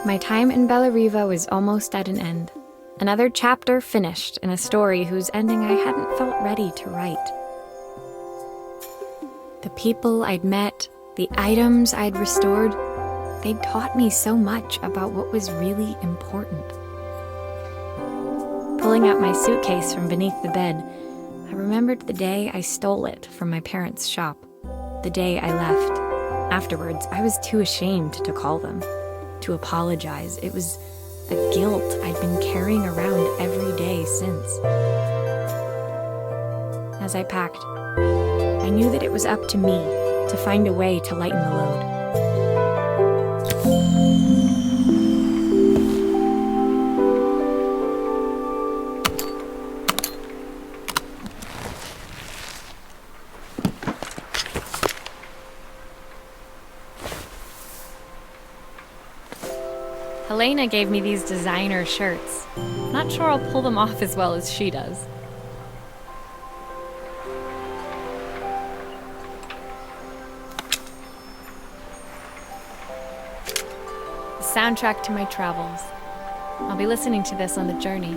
My time in Bellariva was almost at an end. Another chapter finished in a story whose ending I hadn't felt ready to write. The people I'd met, the items I'd restored, they'd taught me so much about what was really important. Pulling out my suitcase from beneath the bed, I remembered the day I stole it from my parents' shop, the day I left. Afterwards, I was too ashamed to call them, to apologize. It was a guilt I'd been carrying around every day since. As I packed, I knew that it was up to me to find a way to lighten the load. Helena gave me these designer shirts. Not sure I'll pull them off as well as she does. The soundtrack to my travels. I'll be listening to this on the journey.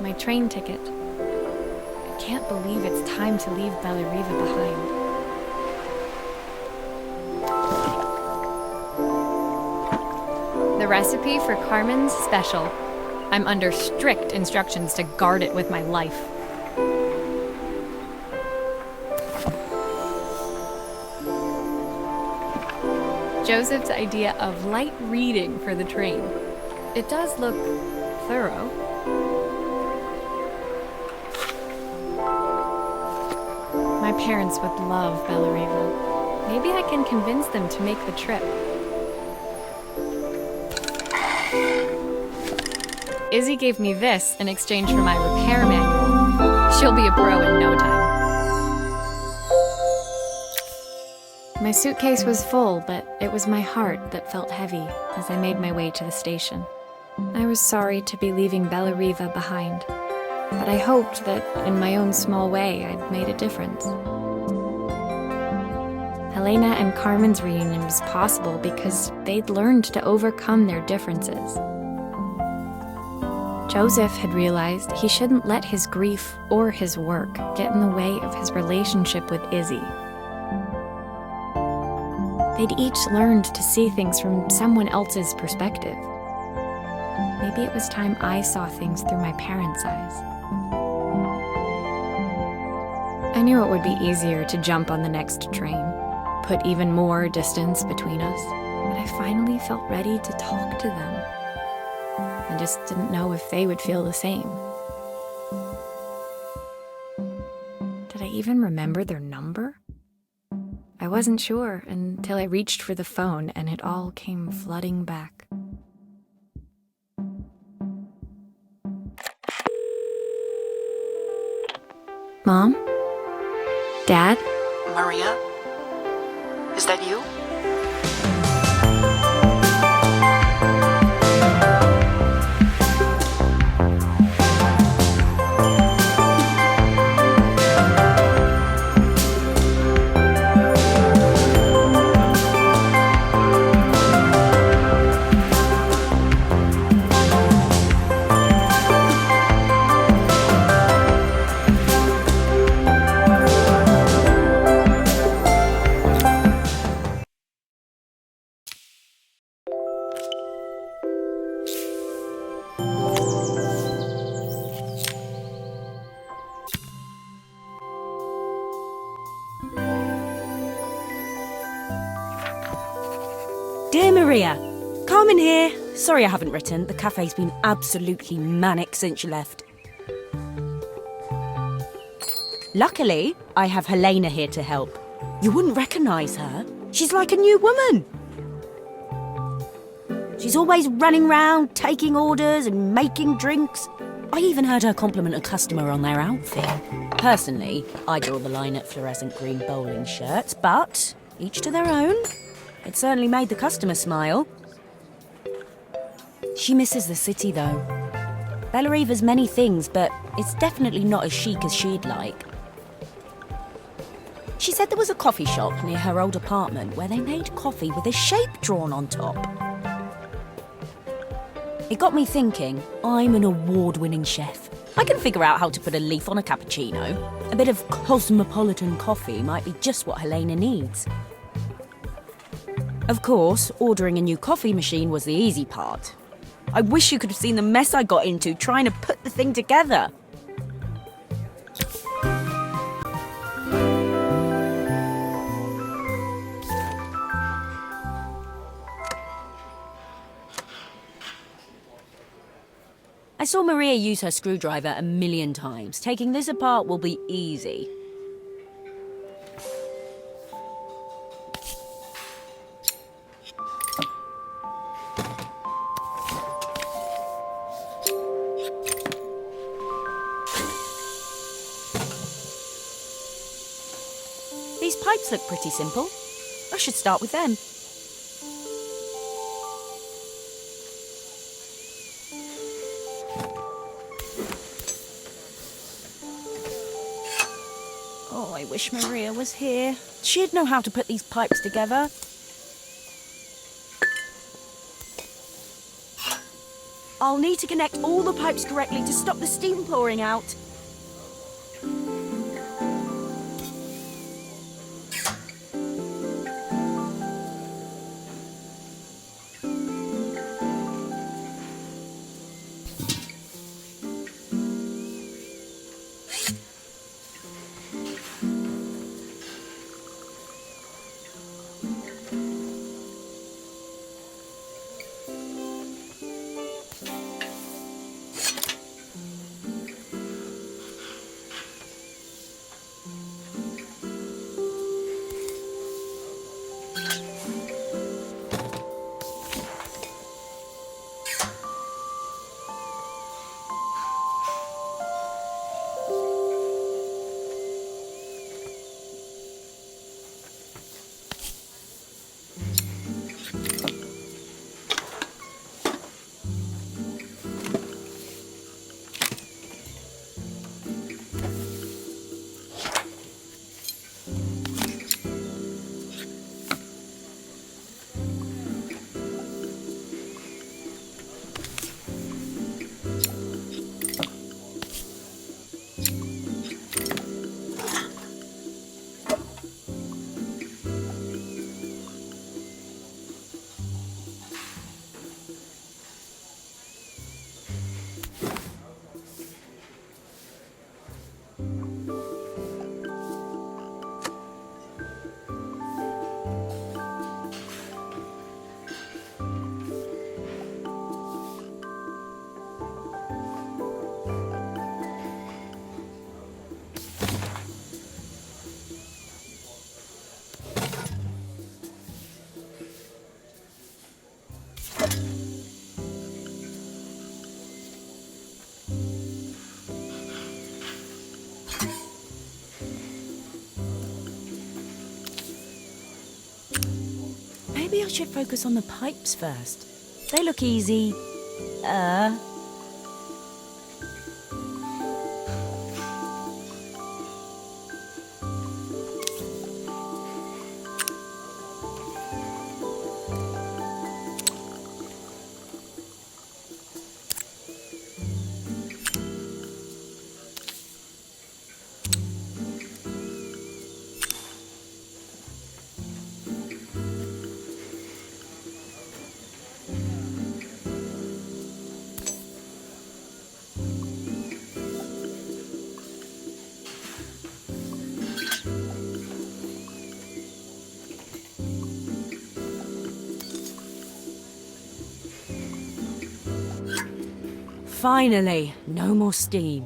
My train ticket. I can't believe it's time to leave Bellariva behind. The recipe for Carmen's special. I'm under strict instructions to guard it with my life. Joseph's idea of light reading for the train. It does look thorough. My parents would love Bellariva. Maybe I can convince them to make the trip. Izzy gave me this in exchange for my repair manual. She'll be a pro in no time. My suitcase was full, but it was my heart that felt heavy as I made my way to the station. I was sorry to be leaving Bellariva behind, but I hoped that, in my own small way, I'd made a difference. Helena and Carmen's reunion was possible because they'd learned to overcome their differences. Joseph had realized he shouldn't let his grief or his work get in the way of his relationship with Izzy. They'd each learned to see things from someone else's perspective. Maybe it was time I saw things through my parents' eyes. I knew it would be easier to jump on the next train, put even more distance between us, but I finally felt ready to talk to them. I just didn't know if they would feel the same. Did I even remember their number? I wasn't sure until I reached for the phone and it all came flooding back. Mom? Dad? Maria? Is that you? Dear Maria, Carmen here. Sorry I haven't written. The cafe's been absolutely manic since you left. Luckily, I have Helena here to help. You wouldn't recognise her. She's like a new woman. She's always running round, taking orders and making drinks. I even heard her compliment a customer on their outfit. Personally, I draw the line at fluorescent green bowling shirts, but each to their own. It certainly made the customer smile. She misses the city, though. Bellariva's many things, but it's definitely not as chic as she'd like. She said there was a coffee shop near her old apartment where they made coffee with a shape drawn on top. It got me thinking, I'm an award-winning chef. I can figure out how to put a leaf on a cappuccino. A bit of cosmopolitan coffee might be just what Helena needs. Of course, ordering a new coffee machine was the easy part. I wish you could have seen the mess I got into trying to put the thing together. I saw Maria use her screwdriver a million times. Taking this apart will be easy. These pipes look pretty simple. I should start with them. Oh, I wish Maria was here. She'd know how to put these pipes together. I'll need to connect all the pipes correctly to stop the steam pouring out. Maybe I should focus on the pipes first. They look easy. Finally, no more steam.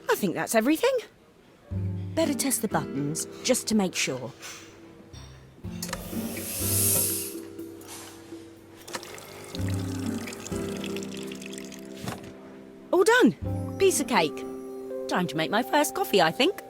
I think that's everything. Better test the buttons, just to make sure. All done. Piece of cake. Time to make my first coffee, I think.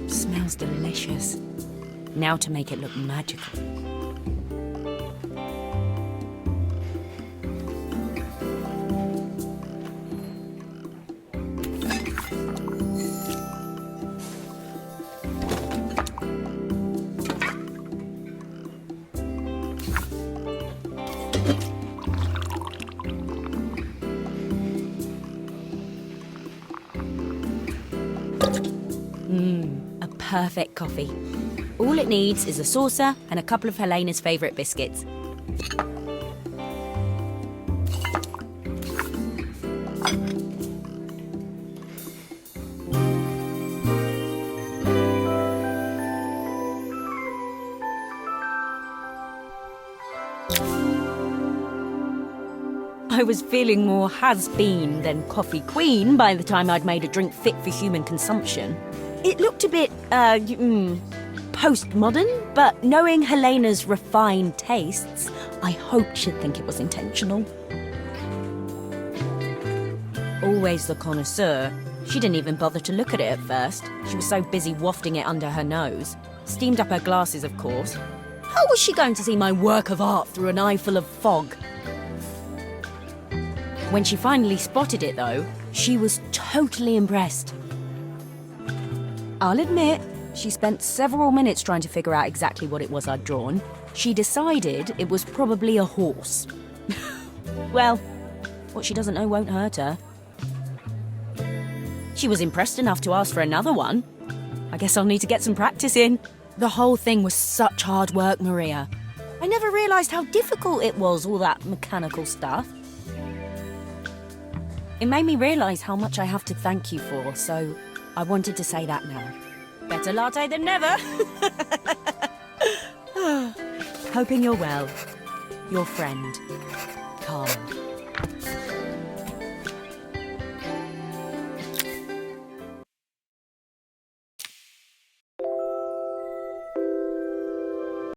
Smells delicious. Now to make it look magical. A perfect coffee. All it needs is a saucer and a couple of Helena's favourite biscuits. I was feeling more has-been than coffee queen by the time I'd made a drink fit for human consumption. It looked a bit, postmodern, but knowing Helena's refined tastes, I hoped she'd think it was intentional. Always the connoisseur, she didn't even bother to look at it at first. She was so busy wafting it under her nose. Steamed up her glasses, of course. How was she going to see my work of art through an eye full of fog? When she finally spotted it, though, she was totally impressed. I'll admit, she spent several minutes trying to figure out exactly what it was I'd drawn. She decided it was probably a horse. Well, what she doesn't know won't hurt her. She was impressed enough to ask for another one. I guess I'll need to get some practice in. The whole thing was such hard work, Maria. I never realised how difficult it was, all that mechanical stuff. It made me realise how much I have to thank you for, so I wanted to say that now. Better latte than never. Hoping you're well. Your friend, Carmen.